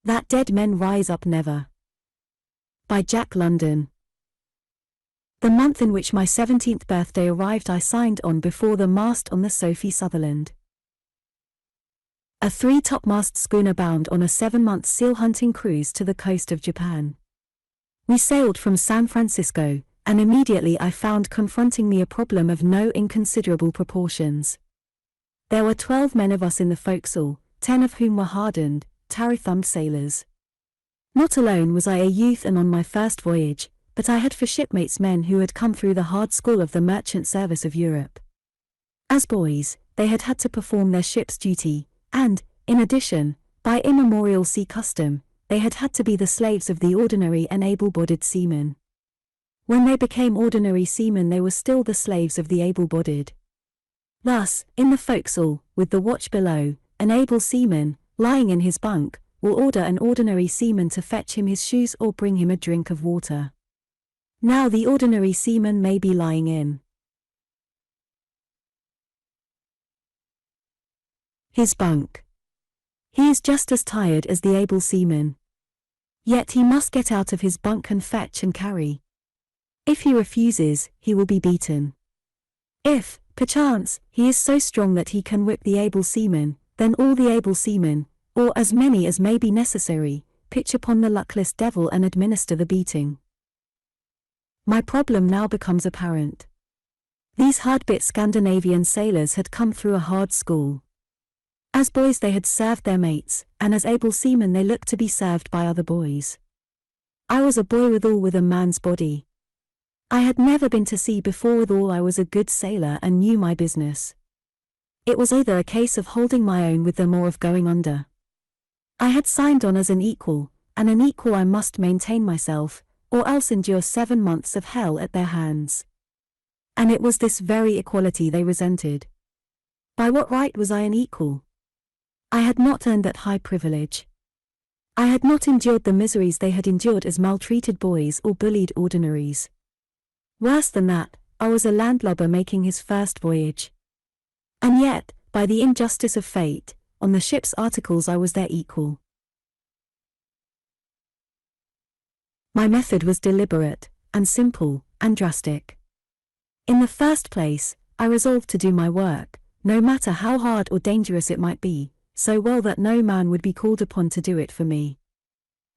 That Dead Men Rise Up Never. By Jack London. The month in which my 17th birthday arrived I signed on before the mast on the Sophie Sutherland. A 3-topmast schooner bound on a 7-month seal hunting cruise to the coast of Japan. We sailed from San Francisco, and immediately I found confronting me a problem of no inconsiderable proportions. There were 12 men of us in the forecastle, 10 of whom were hardened, tarry-thumbed sailors. Not alone was I a youth and on my first voyage, but I had for shipmates men who had come through the hard school of the merchant service of Europe. As boys, they had had to perform their ship's duty, and, in addition, by immemorial sea custom, they had had to be the slaves of the ordinary and able-bodied seamen. When they became ordinary seamen they were still the slaves of the able-bodied. Thus, in the forecastle, with the watch below, an able seaman, lying in his bunk, will order an ordinary seaman to fetch him his shoes or bring him a drink of water. Now the ordinary seaman may be lying in his bunk. He is just as tired as the able seaman. Yet he must get out of his bunk and fetch and carry. If he refuses, he will be beaten. If, perchance, he is so strong that he can whip the able seaman, then all the able seamen, or as many as may be necessary, pitch upon the luckless devil and administer the beating. My problem now becomes apparent. These hard-bit Scandinavian sailors had come through a hard school. As boys they had served their mates, and as able seamen they looked to be served by other boys. I was a boy withal with a man's body. I had never been to sea before withal I was a good sailor and knew my business. It was either a case of holding my own with them or of going under. I had signed on as an equal, and an equal I must maintain myself, or else endure 7 months of hell at their hands. And it was this very equality they resented. By what right was I an equal? I had not earned that high privilege. I had not endured the miseries they had endured as maltreated boys or bullied ordinaries. Worse than that, I was a landlubber making his first voyage. And yet, by the injustice of fate, on the ship's articles I was their equal. My method was deliberate, and simple, and drastic. In the first place, I resolved to do my work, no matter how hard or dangerous it might be, so well that no man would be called upon to do it for me.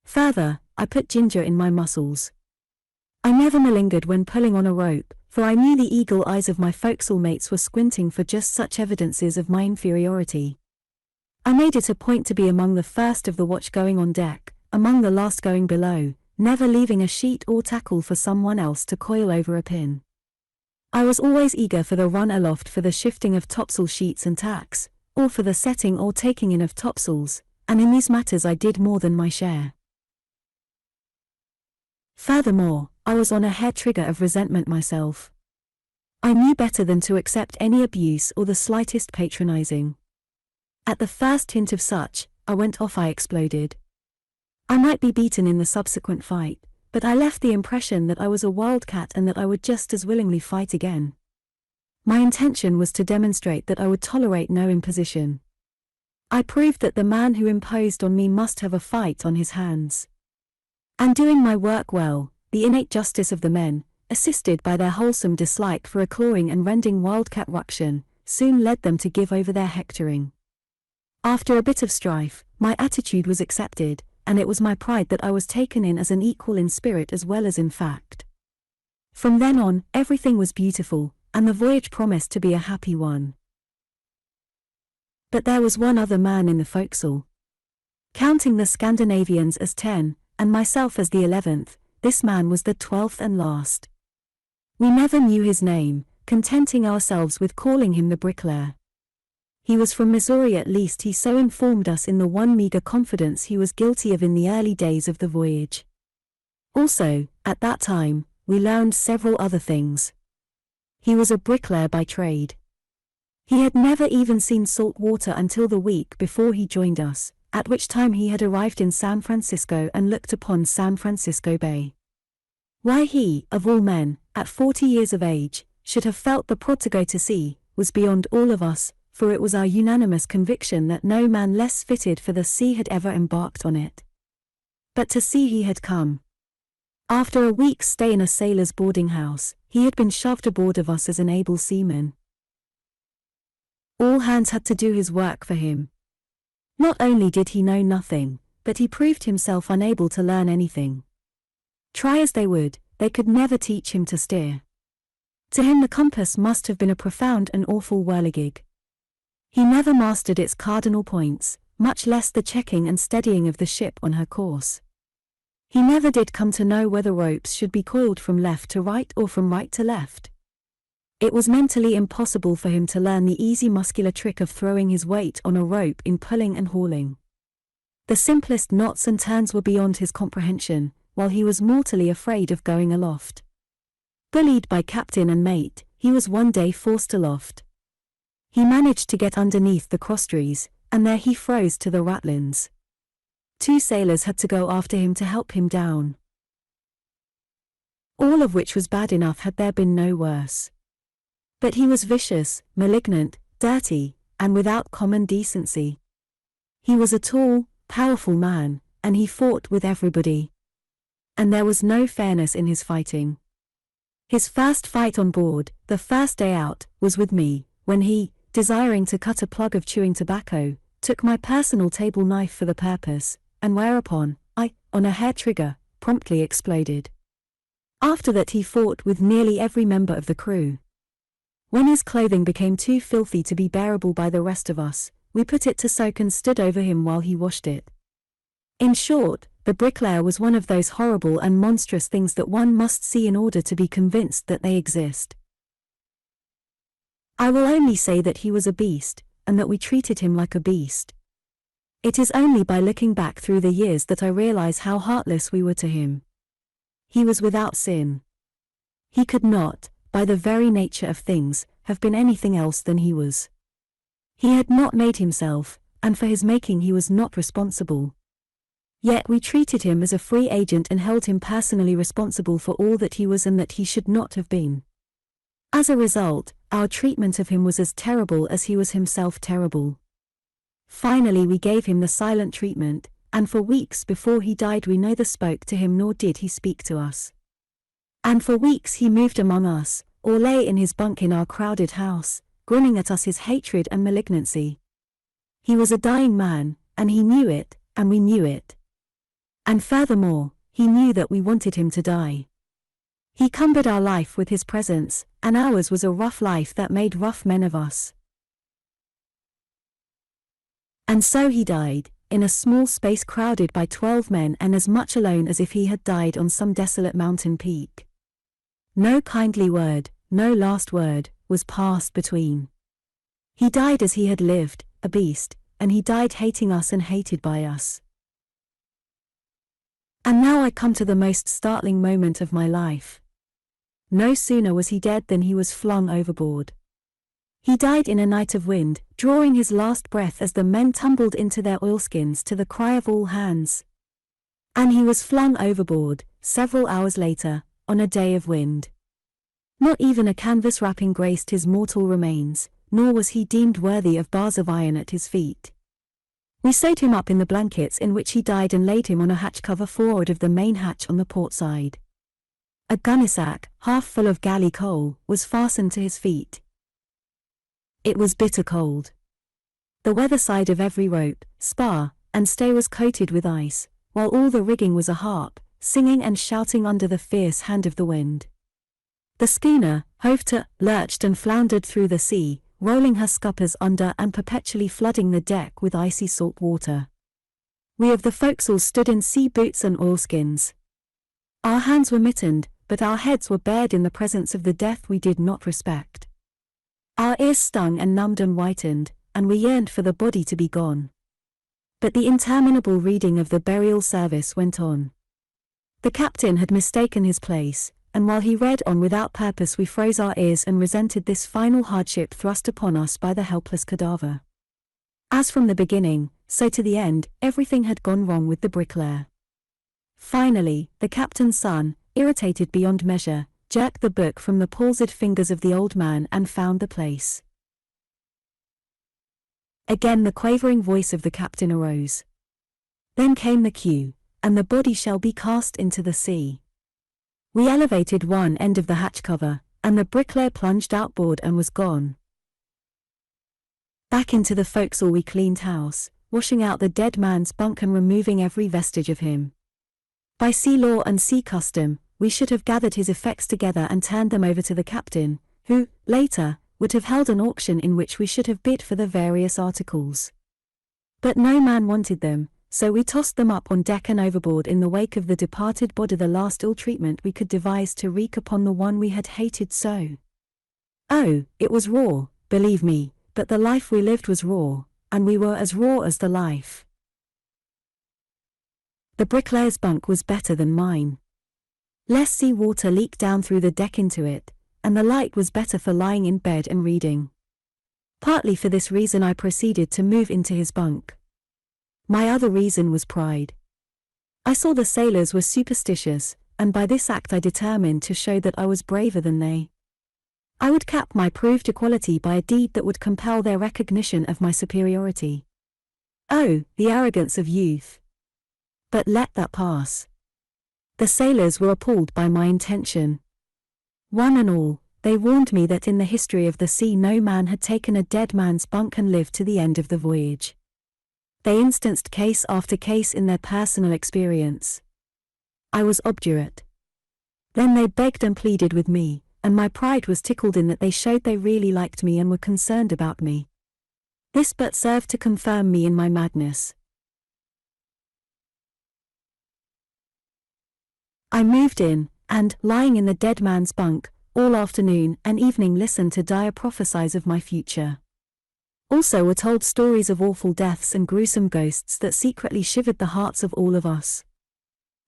Further, I put ginger in my muscles. I never malingered when pulling on a rope, for I knew the eagle eyes of my forecastle mates were squinting for just such evidences of my inferiority. I made it a point to be among the first of the watch going on deck, among the last going below, never leaving a sheet or tackle for someone else to coil over a pin. I was always eager for the run aloft for the shifting of topsail sheets and tacks, or for the setting or taking in of topsails, and in these matters I did more than my share. Furthermore, I was on a hair trigger of resentment myself. I knew better than to accept any abuse or the slightest patronizing. At the first hint of such, I went off. I exploded. I might be beaten in the subsequent fight, but I left the impression that I was a wildcat and that I would just as willingly fight again. My intention was to demonstrate that I would tolerate no imposition. I proved that the man who imposed on me must have a fight on his hands. And doing my work well, the innate justice of the men, assisted by their wholesome dislike for a clawing and rending wildcat ruction, soon led them to give over their hectoring. After a bit of strife, my attitude was accepted, and it was my pride that I was taken in as an equal in spirit as well as in fact. From then on, everything was beautiful, and the voyage promised to be a happy one. But there was one other man in the forecastle. Counting the Scandinavians as 10, and myself as the 11th, this man was the 12th and last. We never knew his name, contenting ourselves with calling him the bricklayer. He was from Missouri, at least he so informed us in the one meager confidence he was guilty of in the early days of the voyage. Also, at that time, we learned several other things. He was a bricklayer by trade. He had never even seen salt water until the week before he joined us, at which time he had arrived in San Francisco and looked upon San Francisco Bay. Why he, of all men, at 40 years of age, should have felt the prod to go to sea, was beyond all of us, for it was our unanimous conviction that no man less fitted for the sea had ever embarked on it. But to see he had come. After a week's stay in a sailor's boarding house, he had been shoved aboard of us as an able seaman. All hands had to do his work for him. Not only did he know nothing, but he proved himself unable to learn anything. Try as they would, they could never teach him to steer. To him the compass must have been a profound and awful whirligig. He never mastered its cardinal points, much less the checking and steadying of the ship on her course. He never did come to know whether ropes should be coiled from left to right or from right to left. It was mentally impossible for him to learn the easy muscular trick of throwing his weight on a rope in pulling and hauling. The simplest knots and turns were beyond his comprehension, while he was mortally afraid of going aloft. Bullied by captain and mate, he was one day forced aloft. He managed to get underneath the crosstrees, and there he froze to the ratlins. 2 sailors had to go after him to help him down. All of which was bad enough had there been no worse. But he was vicious, malignant, dirty, and without common decency. He was a tall, powerful man, and he fought with everybody. And there was no fairness in his fighting. His first fight on board, the first day out, was with me, when he, desiring to cut a plug of chewing tobacco, took my personal table knife for the purpose, and whereupon, I, on a hair trigger, promptly exploded. After that he fought with nearly every member of the crew. When his clothing became too filthy to be bearable by the rest of us, we put it to soak and stood over him while he washed it. In short, the bricklayer was one of those horrible and monstrous things that one must see in order to be convinced that they exist. I will only say that he was a beast, and that we treated him like a beast. It is only by looking back through the years that I realize how heartless we were to him. He was without sin. He could not, by the very nature of things, have been anything else than he was. He had not made himself, and for his making he was not responsible. Yet we treated him as a free agent and held him personally responsible for all that he was and that he should not have been. As a result, our treatment of him was as terrible as he was himself terrible. Finally we gave him the silent treatment, and for weeks before he died we neither spoke to him nor did he speak to us. And for weeks he moved among us, or lay in his bunk in our crowded house, grinning at us his hatred and malignancy. He was a dying man, and he knew it, and we knew it. And furthermore, he knew that we wanted him to die. He cumbered our life with his presence, and ours was a rough life that made rough men of us. And so he died, in a small space crowded by 12 men and as much alone as if he had died on some desolate mountain peak. No kindly word, no last word, was passed between. He died as he had lived, a beast, and he died hating us and hated by us. And now I come to the most startling moment of my life. No sooner was he dead than he was flung overboard. He died in a night of wind, drawing his last breath as the men tumbled into their oilskins to the cry of all hands. And he was flung overboard, several hours later, on a day of wind. Not even a canvas wrapping graced his mortal remains, nor was he deemed worthy of bars of iron at his feet. We sewed him up in the blankets in which he died and laid him on a hatch cover forward of the main hatch on the port side. A gunnysack, half full of galley coal, was fastened to his feet. It was bitter cold. The weather side of every rope, spar, and stay was coated with ice, while all the rigging was a harp, singing and shouting under the fierce hand of the wind. The schooner, hove to, lurched and floundered through the sea, rolling her scuppers under and perpetually flooding the deck with icy salt water. We of the forecastle stood in sea boots and oilskins. Our hands were mittened, but our heads were bared in the presence of the death we did not respect. Our ears stung and numbed and whitened, and we yearned for the body to be gone. But the interminable reading of the burial service went on. The captain had mistaken his place, and while he read on without purpose we froze our ears and resented this final hardship thrust upon us by the helpless cadaver. As from the beginning, so to the end, everything had gone wrong with the bricklayer. Finally, the captain's son, irritated beyond measure, jerked the book from the palsied fingers of the old man and found the place. Again the quavering voice of the captain arose. Then came the cue, and the body shall be cast into the sea. We elevated one end of the hatch cover, and the bricklayer plunged outboard and was gone. Back into the forecastle we cleaned house, washing out the dead man's bunk and removing every vestige of him. By sea law and sea custom, we should have gathered his effects together and turned them over to the captain, who, later, would have held an auction in which we should have bid for the various articles. But no man wanted them, so we tossed them up on deck and overboard in the wake of the departed body, the last ill treatment we could devise to wreak upon the one we had hated so. Oh, it was raw, believe me, but the life we lived was raw, and we were as raw as the life. The bricklayer's bunk was better than mine. Less sea water leaked down through the deck into it, and the light was better for lying in bed and reading. Partly for this reason I proceeded to move into his bunk. My other reason was pride. I saw the sailors were superstitious, and by this act I determined to show that I was braver than they. I would cap my proved equality by a deed that would compel their recognition of my superiority. Oh, the arrogance of youth! But let that pass. The sailors were appalled by my intention. One and all, they warned me that in the history of the sea no man had taken a dead man's bunk and lived to the end of the voyage. They instanced case after case in their personal experience. I was obdurate. Then they begged and pleaded with me, and my pride was tickled in that they showed they really liked me and were concerned about me. This but served to confirm me in my madness. I moved in, and, lying in the dead man's bunk, all afternoon and evening listened to dire prophecies of my future. Also were told stories of awful deaths and gruesome ghosts that secretly shivered the hearts of all of us.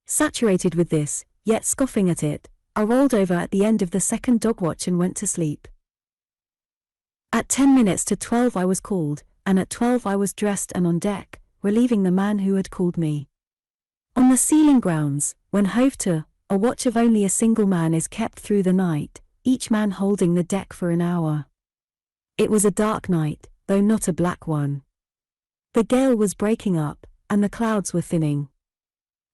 Saturated with this, yet scoffing at it, I rolled over at the end of the second dog watch and went to sleep. At 10 minutes to 12 I was called, and at 12 I was dressed and on deck, relieving the man who had called me. On the sealing grounds, when hove to, a watch of only a single man is kept through the night, each man holding the deck for an hour. It was a dark night, though not a black one. The gale was breaking up, and the clouds were thinning.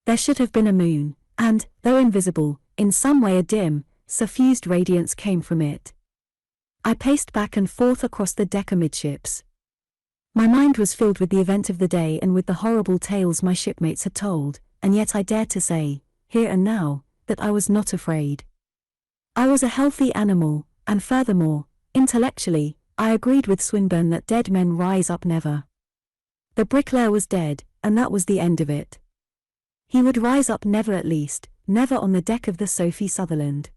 There should have been a moon, and, though invisible, in some way a dim, suffused radiance came from it. I paced back and forth across the deck amidships. My mind was filled with the event of the day and with the horrible tales my shipmates had told, and yet I dared to say, here and now, that I was not afraid. I was a healthy animal, and furthermore, intellectually, I agreed with Swinburne that dead men rise up never. The bricklayer was dead, and that was the end of it. He would rise up never, at least, never on the deck of the Sophie Sutherland.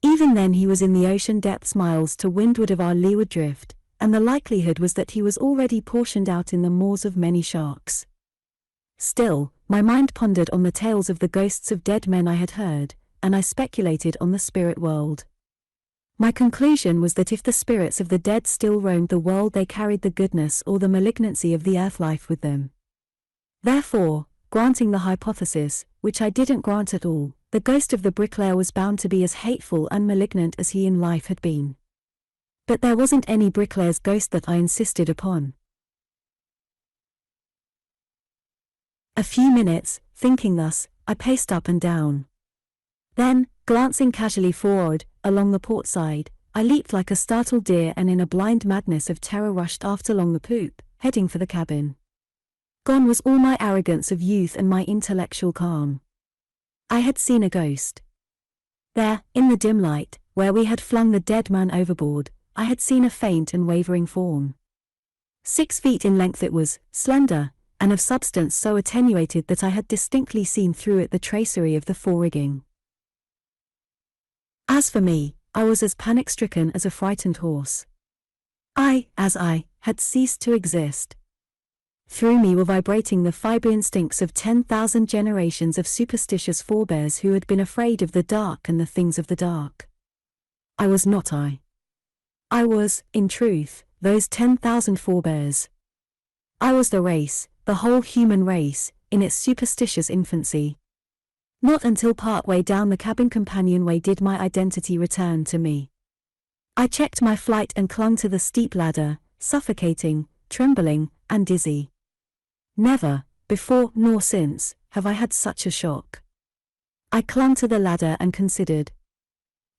Even then he was in the ocean depths miles to windward of our leeward drift, and the likelihood was that he was already portioned out in the maws of many sharks. Still, my mind pondered on the tales of the ghosts of dead men I had heard, and I speculated on the spirit world. My conclusion was that if the spirits of the dead still roamed the world they carried the goodness or the malignancy of the earth life with them. Therefore, granting the hypothesis, which I didn't grant at all, the ghost of the bricklayer was bound to be as hateful and malignant as he in life had been. But there wasn't any bricklayer's ghost that I insisted upon. A few minutes, thinking thus, I paced up and down. Then, glancing casually forward, along the port side, I leaped like a startled deer and in a blind madness of terror rushed aft along the poop, heading for the cabin. Gone was all my arrogance of youth and my intellectual calm. I had seen a ghost. There, in the dim light, where we had flung the dead man overboard, I had seen a faint and wavering form. 6 feet in length it was, slender, and of substance so attenuated that I had distinctly seen through it the tracery of the fore-rigging. As for me, I was as panic-stricken as a frightened horse. I had ceased to exist. Through me were vibrating the fibre instincts of 10,000 generations of superstitious forebears who had been afraid of the dark and the things of the dark. I was not I. I was, in truth, those 10,000 forebears. I was the race, the whole human race, in its superstitious infancy. Not until part-way down the cabin companionway did my identity return to me. I checked my flight and clung to the steep ladder, suffocating, trembling, and dizzy. Never, before nor since, have I had such a shock. I clung to the ladder and considered.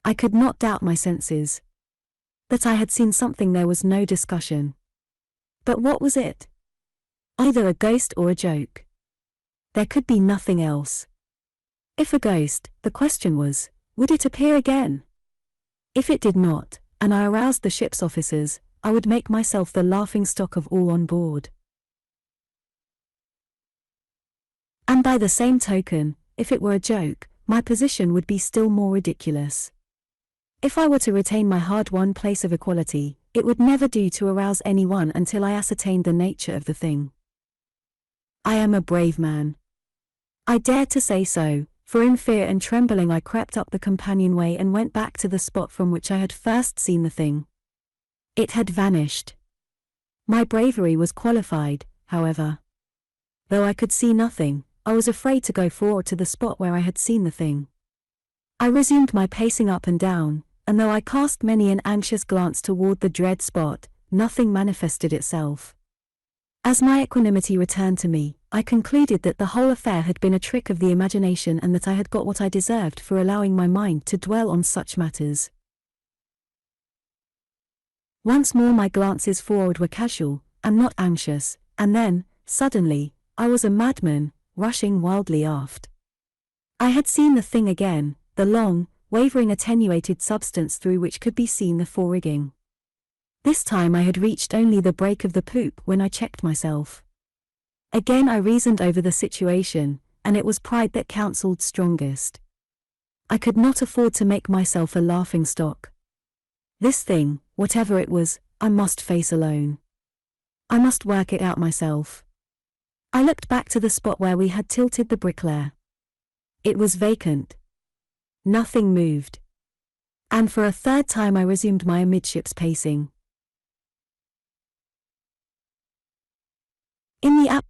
I could not doubt my senses. That I had seen something there was no discussion. But what was it? Either a ghost or a joke. There could be nothing else. If a ghost, the question was, would it appear again? If it did not, and I aroused the ship's officers, I would make myself the laughingstock of all on board. And by the same token, if it were a joke, my position would be still more ridiculous. If I were to retain my hard-won place of equality, it would never do to arouse anyone until I ascertained the nature of the thing. I am a brave man. I dared to say so, for in fear and trembling I crept up the companionway and went back to the spot from which I had first seen the thing. It had vanished. My bravery was qualified, however. Though I could see nothing, I was afraid to go forward to the spot where I had seen the thing. I resumed my pacing up and down, and though I cast many an anxious glance toward the dread spot, nothing manifested itself. As my equanimity returned to me, I concluded that the whole affair had been a trick of the imagination and that I had got what I deserved for allowing my mind to dwell on such matters. Once more my glances forward were casual, and not anxious, and then, suddenly, I was a madman, rushing wildly aft. I had seen the thing again, the long, wavering attenuated substance through which could be seen the fore-rigging. This time I had reached only the break of the poop when I checked myself. Again I reasoned over the situation, and it was pride that counselled strongest. I could not afford to make myself a laughingstock. This thing, whatever it was, I must face alone. I must work it out myself. I looked back to the spot where we had tilted the bricklayer. It was vacant. Nothing moved. And for a third time I resumed my amidships pacing. In the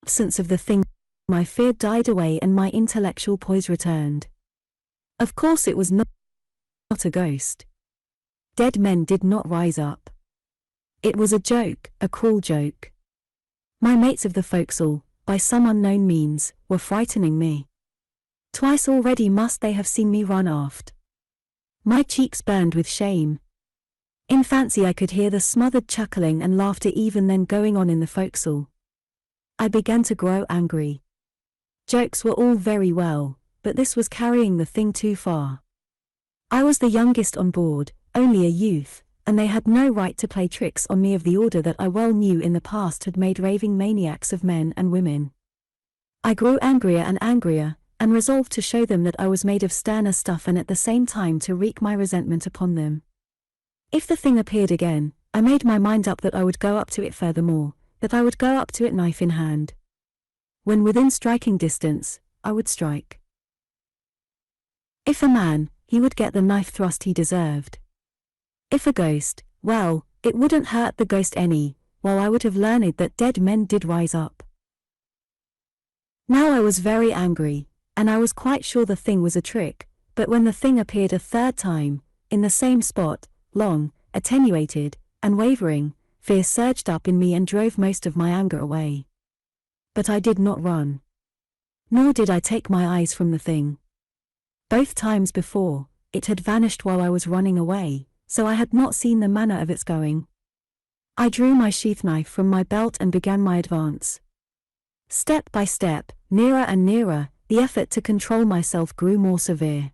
absence of the thing, my fear died away and my intellectual poise returned. Of course it was not a ghost. Dead men did not rise up. It was a joke, a cruel joke. My mates of the forecastle, by some unknown means, were frightening me. Twice already must they have seen me run aft. My cheeks burned with shame. In fancy I could hear the smothered chuckling and laughter even then going on in the forecastle. I began to grow angry. Jokes were all very well, but this was carrying the thing too far. I was the youngest on board, only a youth, and they had no right to play tricks on me of the order that I well knew in the past had made raving maniacs of men and women. I grew angrier and angrier, and resolved to show them that I was made of sterner stuff and at the same time to wreak my resentment upon them. If the thing appeared again, I made my mind up that I would go up to it furthermore, that I would go up to it knife in hand. When within striking distance, I would strike. If a man, he would get the knife thrust he deserved. If a ghost, well, it wouldn't hurt the ghost any, while I would have learned that dead men did rise up. Now I was very angry, and I was quite sure the thing was a trick, but when the thing appeared a third time, in the same spot, long, attenuated, and wavering, fear surged up in me and drove most of my anger away. But I did not run. Nor did I take my eyes from the thing. Both times before, it had vanished while I was running away, so I had not seen the manner of its going. I drew my sheath knife from my belt and began my advance. Step by step, nearer and nearer, the effort to control myself grew more severe.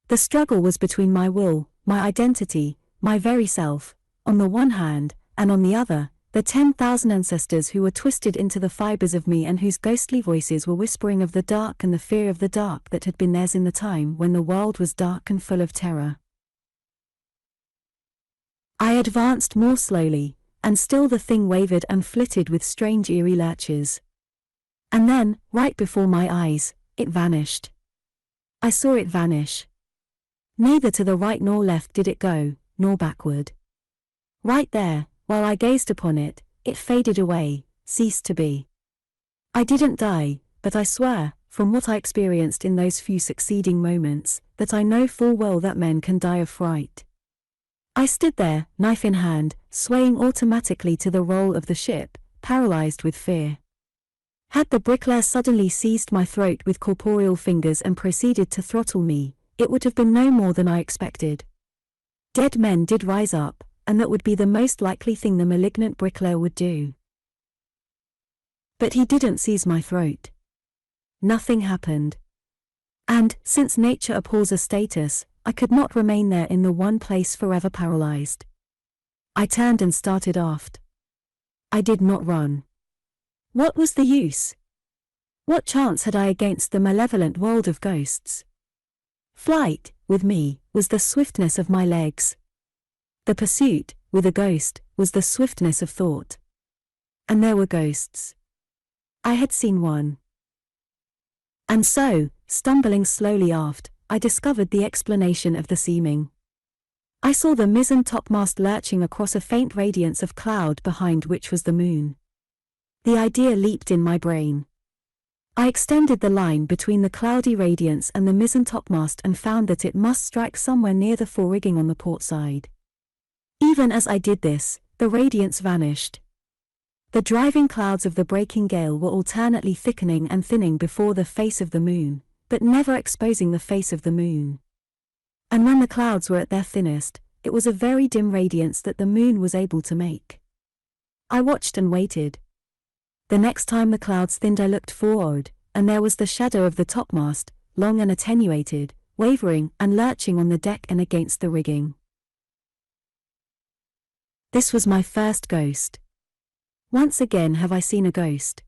The struggle was between my will, my identity, my very self, on the one hand, and on the other, the 10,000 ancestors who were twisted into the fibers of me and whose ghostly voices were whispering of the dark and the fear of the dark that had been theirs in the time when the world was dark and full of terror. I advanced more slowly, and still the thing wavered and flitted with strange eerie lurches. And then, right before my eyes, it vanished. I saw it vanish. Neither to the right nor left did it go, nor backward. Right there, while I gazed upon it, it faded away, ceased to be. I didn't die, but I swear, from what I experienced in those few succeeding moments, that I know full well that men can die of fright. I stood there, knife in hand, swaying automatically to the roll of the ship, paralyzed with fear. Had the bricklayer suddenly seized my throat with corporeal fingers and proceeded to throttle me, it would have been no more than I expected. Dead men did rise up, and that would be the most likely thing the malignant bricklayer would do. But he didn't seize my throat. Nothing happened. And, since nature abhors a status, I could not remain there in the one place forever paralyzed. I turned and started aft. I did not run. What was the use? What chance had I against the malevolent world of ghosts? Flight, with me, was the swiftness of my legs. The pursuit, with a ghost, was the swiftness of thought. And there were ghosts. I had seen one. And so, stumbling slowly aft, I discovered the explanation of the seeming. I saw the mizzen topmast lurching across a faint radiance of cloud behind which was the moon. The idea leaped in my brain. I extended the line between the cloudy radiance and the mizzen topmast and found that it must strike somewhere near the fore-rigging on the port side. Even as I did this, the radiance vanished. The driving clouds of the breaking gale were alternately thickening and thinning before the face of the moon, but never exposing the face of the moon. And when the clouds were at their thinnest, it was a very dim radiance that the moon was able to make. I watched and waited. The next time the clouds thinned I looked forward, and there was the shadow of the topmast, long and attenuated, wavering and lurching on the deck and against the rigging. This was my first ghost. Once again have I seen a ghost.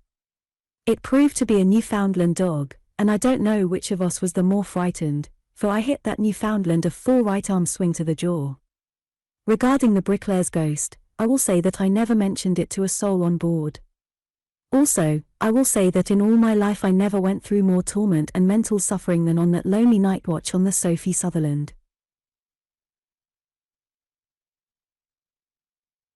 It proved to be a Newfoundland dog, and I don't know which of us was the more frightened, for I hit that Newfoundland a full right-arm swing to the jaw. Regarding the bricklayer's ghost, I will say that I never mentioned it to a soul on board. Also, I will say that in all my life I never went through more torment and mental suffering than on that lonely night watch on the Sophie Sutherland.